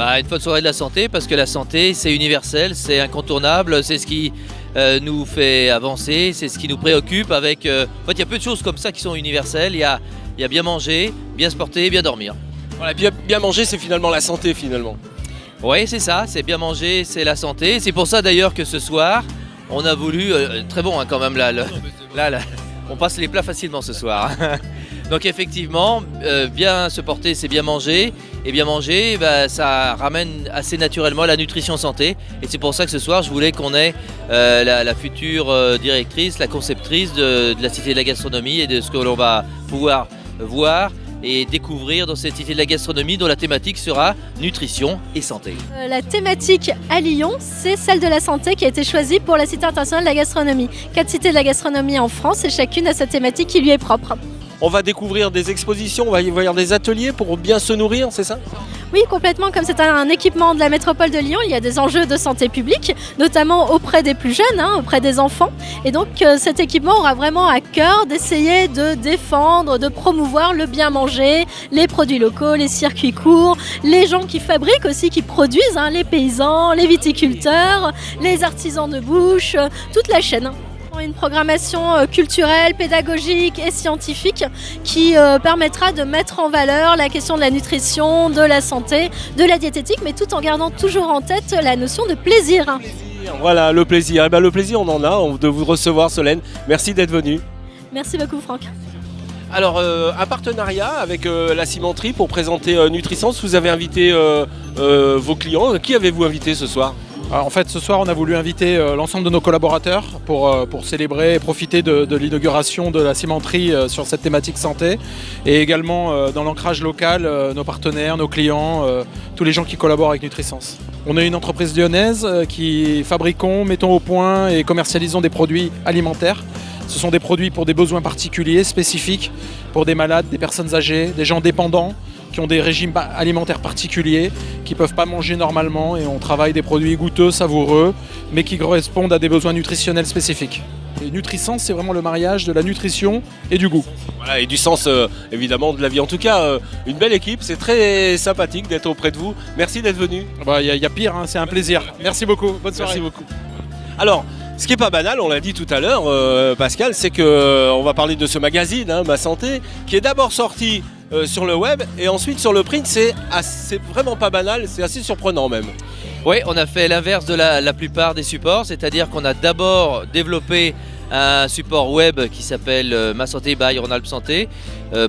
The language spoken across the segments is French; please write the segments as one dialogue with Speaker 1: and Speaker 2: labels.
Speaker 1: Une bonne soirée de la santé, parce que la santé c'est universel, c'est incontournable, c'est ce qui nous fait avancer, c'est ce qui nous préoccupe avec... En fait il y a peu de choses comme ça qui sont universelles, il y a bien manger, bien se porter, bien dormir.
Speaker 2: Voilà, et puis bien manger, c'est finalement la santé finalement.
Speaker 1: Oui c'est ça, c'est bien manger, c'est la santé, c'est pour ça d'ailleurs que ce soir on a voulu... très bon quand même là, on passe les plats facilement ce soir. Donc effectivement, bien se porter, c'est bien manger. Et bien manger, ça ramène assez naturellement à la nutrition santé. Et c'est pour ça que ce soir, je voulais qu'on ait la future directrice, la conceptrice de la Cité de la Gastronomie et de ce que l'on va pouvoir voir et découvrir dans cette Cité de la Gastronomie dont la thématique sera nutrition et santé.
Speaker 3: La thématique à Lyon, c'est celle de la santé qui a été choisie pour la Cité internationale de la gastronomie. 4 cités de la gastronomie en France et chacune a sa thématique qui lui est propre.
Speaker 2: On va découvrir des expositions, on va y voir des ateliers pour bien se nourrir, c'est ça?
Speaker 3: Oui, complètement. Comme c'est un équipement de la métropole de Lyon, il y a des enjeux de santé publique, notamment auprès des plus jeunes, auprès des enfants. Et donc cet équipement aura vraiment à cœur d'essayer de défendre, de promouvoir le bien manger, les produits locaux, les circuits courts, les gens qui fabriquent aussi, qui produisent, les paysans, les viticulteurs, les artisans de bouche, toute la chaîne. Une programmation culturelle, pédagogique et scientifique qui permettra de mettre en valeur la question de la nutrition, de la santé, de la diététique, mais tout en gardant toujours en tête la notion de plaisir.
Speaker 2: Voilà, le plaisir. Et le plaisir, on en a de vous recevoir, Solène. Merci d'être venue.
Speaker 3: Merci beaucoup, Franck.
Speaker 2: Alors, un partenariat avec la cimenterie pour présenter Nutrisens. Vous avez invité vos clients. Qui avez-vous invité ce soir ?
Speaker 4: En fait, ce soir, on a voulu inviter l'ensemble de nos collaborateurs pour célébrer et profiter de l'inauguration de la cimenterie sur cette thématique santé. Et également, dans l'ancrage local, nos partenaires, nos clients, tous les gens qui collaborent avec Nutrisens. On est une entreprise lyonnaise qui fabriquons, mettons au point et commercialisons des produits alimentaires. Ce sont des produits pour des besoins particuliers, spécifiques, pour des malades, des personnes âgées, des gens dépendants, qui ont des régimes alimentaires particuliers, qui ne peuvent pas manger normalement, et on travaille des produits goûteux, savoureux, mais qui correspondent à des besoins nutritionnels spécifiques. Et Nutrisens, c'est vraiment le mariage de la nutrition et du goût.
Speaker 2: Voilà, et du sens évidemment de la vie. En tout cas, une belle équipe, c'est très sympathique d'être auprès de vous. Merci d'être venu.
Speaker 4: Il y a pire, c'est un plaisir. Merci beaucoup, bonne soirée.
Speaker 2: Merci beaucoup. Alors, ce qui n'est pas banal, on l'a dit tout à l'heure, Pascal, c'est qu'on va parler de ce magazine, Ma Santé, qui est d'abord sorti sur le web et ensuite sur le print. C'est vraiment pas banal, c'est assez surprenant même.
Speaker 1: Oui, on a fait l'inverse de la plupart des supports, c'est-à-dire qu'on a d'abord développé un support web qui s'appelle Ma Santé by Rhône-Alpes Santé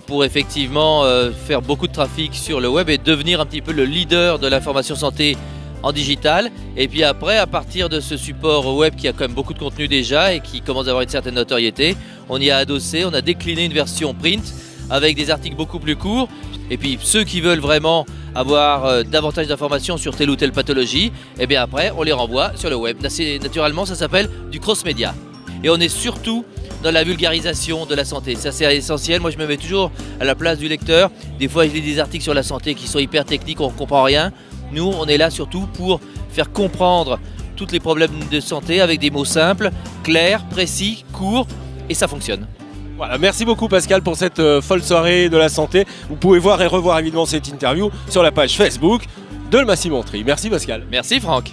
Speaker 1: pour effectivement faire beaucoup de trafic sur le web et devenir un petit peu le leader de l'information santé en digital. Et puis après, à partir de ce support web qui a quand même beaucoup de contenu déjà et qui commence à avoir une certaine notoriété, on y a adossé, on a décliné une version print avec des articles beaucoup plus courts. Et puis ceux qui veulent vraiment avoir davantage d'informations sur telle ou telle pathologie, et bien après on les renvoie sur le web. Naturellement, ça s'appelle du cross-média. Et on est surtout dans la vulgarisation de la santé. Ça c'est essentiel, moi je me mets toujours à la place du lecteur. Des fois je lis des articles sur la santé qui sont hyper techniques, on ne comprend rien. Nous on est là surtout pour faire comprendre tous les problèmes de santé avec des mots simples, clairs, précis, courts, et ça fonctionne.
Speaker 2: Voilà, merci beaucoup Pascal pour cette folle soirée de la santé. Vous pouvez voir et revoir évidemment cette interview sur la page Facebook de Ma Cimenterie. Merci Pascal.
Speaker 1: Merci Franck.